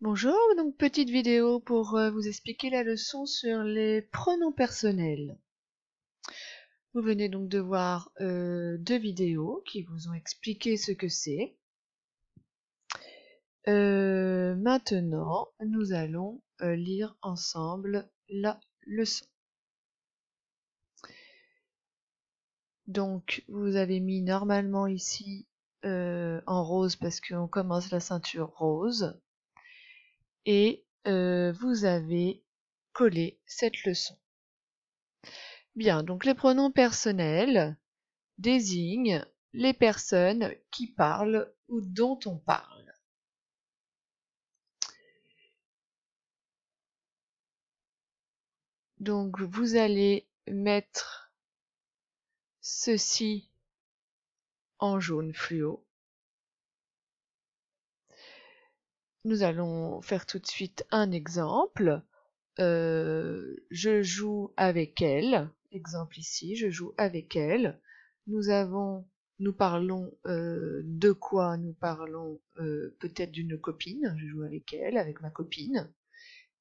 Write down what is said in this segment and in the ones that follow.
Bonjour, donc petite vidéo pour vous expliquer la leçon sur les pronoms personnels. Vous venez donc de voir deux vidéos qui vous ont expliqué ce que c'est. Maintenant, nous allons lire ensemble la leçon. Donc, vous avez mis normalement ici en rose parce qu'on commence la ceinture rose. Et vous avez collé cette leçon. Bien, donc les pronoms personnels désignent les personnes qui parlent ou dont on parle. Donc vous allez mettre ceci en jaune fluo. Nous allons faire tout de suite un exemple. Je joue avec elle. Exemple ici, je joue avec elle. Nous parlons de quoi? Nous parlons peut-être d'une copine. Je joue avec elle, avec ma copine.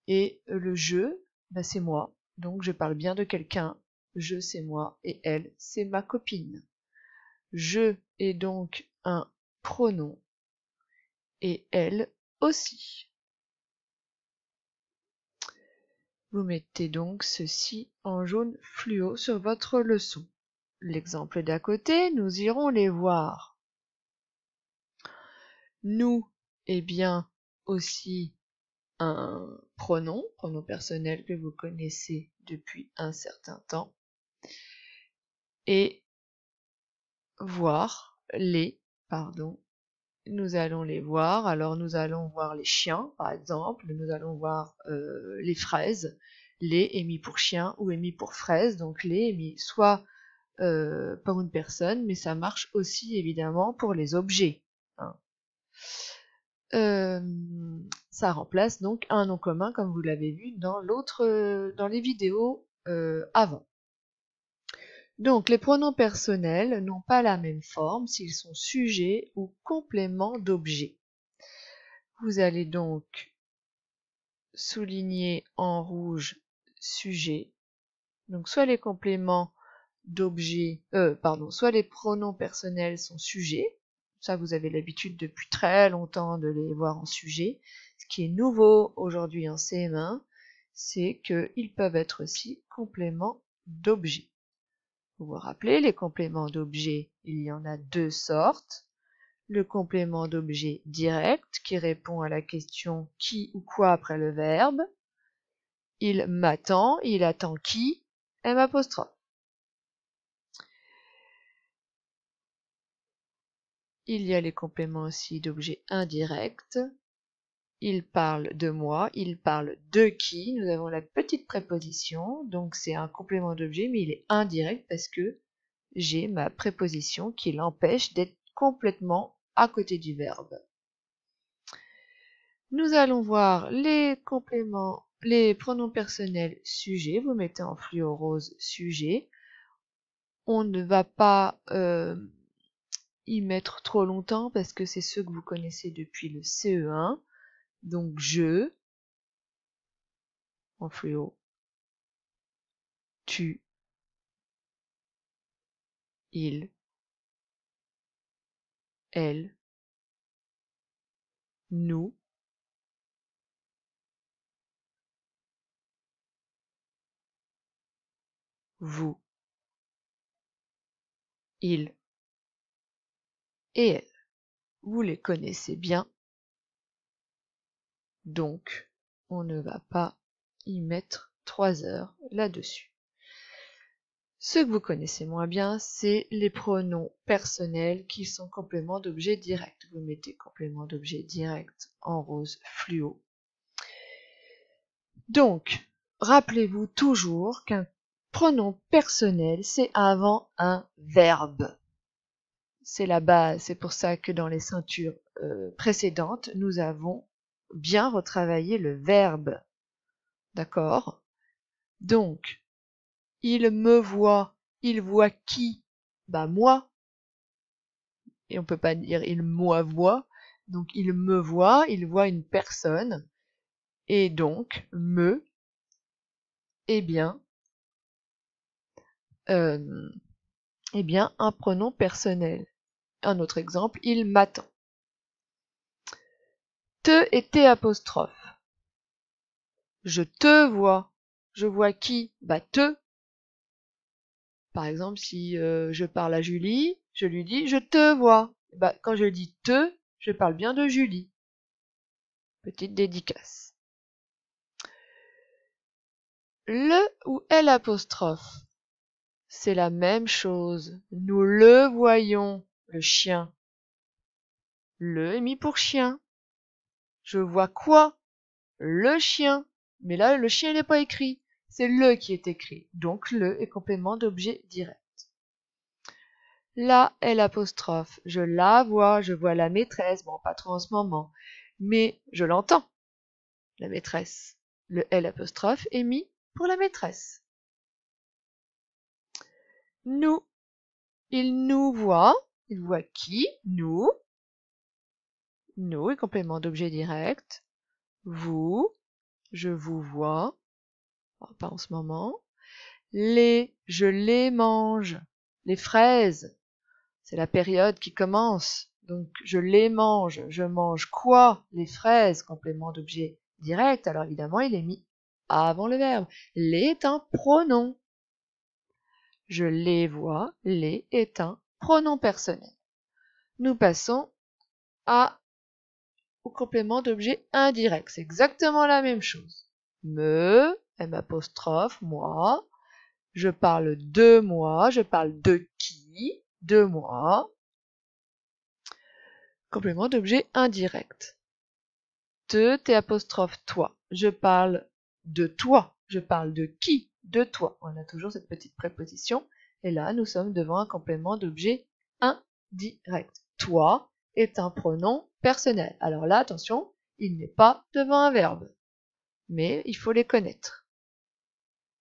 Et le je, bah, c'est moi. Donc je parle bien de quelqu'un. Je, c'est moi. Et elle, c'est ma copine. Je est donc un pronom. Et elle aussi. Vous mettez donc ceci en jaune fluo sur votre leçon. L'exemple d'à côté, nous irons les voir. Nous est bien aussi un pronom personnel que vous connaissez depuis un certain temps. Et nous allons les voir. Alors nous allons voir les chiens, par exemple. Nous allons voir les fraises. Les est mis pour chien ou est mis pour fraise. Donc les est mis soit pour une personne, mais ça marche aussi évidemment pour les objets. Hein. Ça remplace donc un nom commun, comme vous l'avez vu dans les vidéos avant. Donc les pronoms personnels n'ont pas la même forme s'ils sont sujets ou compléments d'objets. Vous allez donc souligner en rouge sujet. Donc soit les compléments d'objets, soit les pronoms personnels sont sujets. Ça, vous avez l'habitude depuis très longtemps de les voir en sujet. Ce qui est nouveau aujourd'hui en CM1, c'est qu'ils peuvent être aussi compléments d'objets. Vous vous rappelez, les compléments d'objets, il y en a deux sortes. Le complément d'objet direct, qui répond à la question qui ou quoi après le verbe. Il m'attend, il attend qui? M'. Il y a les compléments aussi d'objet indirect. Il parle de moi, il parle de qui. Nous avons la petite préposition, donc c'est un complément d'objet, mais il est indirect parce que j'ai ma préposition qui l'empêche d'être complètement à côté du verbe. Nous allons voir les pronoms personnels sujets. Vous mettez en fluo rose sujet. On ne va pas y mettre trop longtemps parce que c'est ceux que vous connaissez depuis le CE1. Donc je, en fluo, tu, il, elle, nous, vous, il et elle. Vous les connaissez bien, donc on ne va pas y mettre 3 heures là-dessus. Ce que vous connaissez moins bien, c'est les pronoms personnels qui sont compléments d'objet direct. Vous mettez complément d'objet direct en rose fluo. Donc, rappelez-vous toujours qu'un pronom personnel, c'est avant un verbe. C'est la base, c'est pour ça que dans les ceintures précédentes, nous avons bien retravaillé le verbe. D'accord? Donc, il me voit, il voit qui? Bah moi. Et on peut pas dire il moi voit, Donc il voit une personne, et donc me, eh bien, un pronom personnel. Un autre exemple, il m'attend. Te et T apostrophe. Je te vois. Je vois qui? Bah te. Par exemple, si je parle à Julie, je lui dis je te vois. Bah, quand je dis te, je parle bien de Julie. Petite dédicace. Le ou L apostrophe, c'est la même chose. Nous le voyons, le chien. Le est mis pour chien. Je vois quoi? Le chien. Mais là, le chien n'est pas écrit. C'est le qui est écrit. Donc le est complément d'objet direct. La L apostrophe, je la vois, je vois la maîtresse, bon pas trop en ce moment, mais je l'entends, la maîtresse. Le L apostrophe est mis pour la maîtresse. Nous, il nous voit, il voit qui? Nous. Nous est complément d'objet direct. Vous, je vous vois, pas en ce moment. Les, je les mange. Les fraises, c'est la période qui commence. Donc, je les mange. Je mange quoi? Les fraises, complément d'objet direct. Alors, évidemment, il est mis avant le verbe. Les est un pronom. Je les vois. Les est un pronom personnel. Nous passons au complément d'objet indirect. C'est exactement la même chose. Me, M apostrophe, moi. Je parle de moi. Je parle de qui? De moi. Complément d'objet indirect. Te, T apostrophe, toi. Je parle de toi. Je parle de qui? De toi. On a toujours cette petite préposition. Et là, nous sommes devant un complément d'objet indirect. Toi est un pronom personnel. Alors là, attention, il n'est pas devant un verbe. Mais il faut les connaître.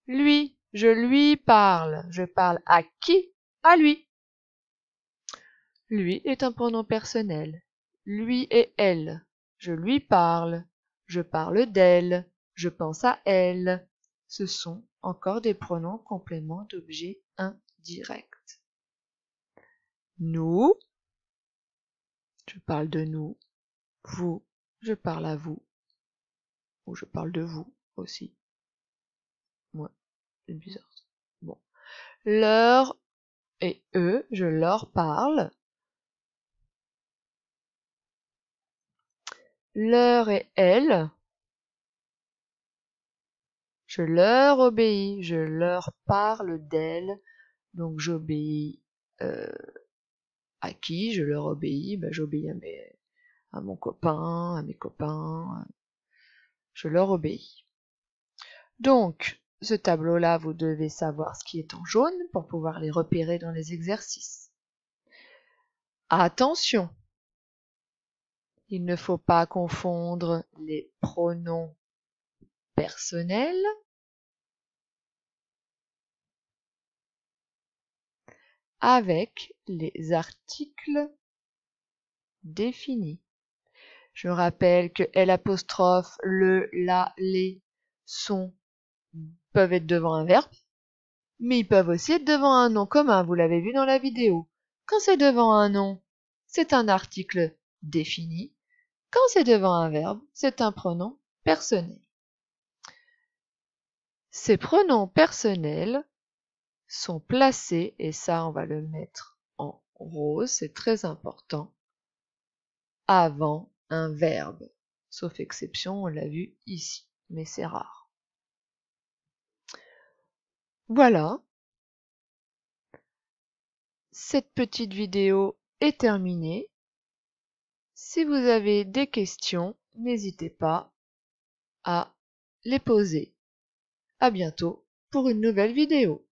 Lui, je lui parle. Je parle à qui? À lui. Lui est un pronom personnel. Lui et elle. Je lui parle. Je parle d'elle. Je pense à elle. Ce sont encore des pronoms compléments d'objet indirect. Nous. Je parle de nous. Vous. Je parle à vous. Ou je parle de vous aussi. Ouais, c'est bizarre. Bon. Leur et eux, je leur parle. Leur et elles, je leur obéis, je leur parle d'elles, donc j'obéis à qui? Je leur obéis, ben, j'obéis à mon copain, à mes copains, je leur obéis. Donc, ce tableau-là, vous devez savoir ce qui est en jaune pour pouvoir les repérer dans les exercices. Attention, il ne faut pas confondre les pronoms personnels avec les articles définis. Je rappelle que L apostrophe, le, la, les peuvent être devant un verbe, mais ils peuvent aussi être devant un nom commun, vous l'avez vu dans la vidéo. Quand c'est devant un nom, c'est un article défini. Quand c'est devant un verbe, c'est un pronom personnel. Ces pronoms personnels sont placés, et ça on va le mettre en rose, c'est très important, avant un verbe. Sauf exception, on l'a vu ici, mais c'est rare. Voilà. Cette petite vidéo est terminée. Si vous avez des questions, n'hésitez pas à les poser. À bientôt pour une nouvelle vidéo.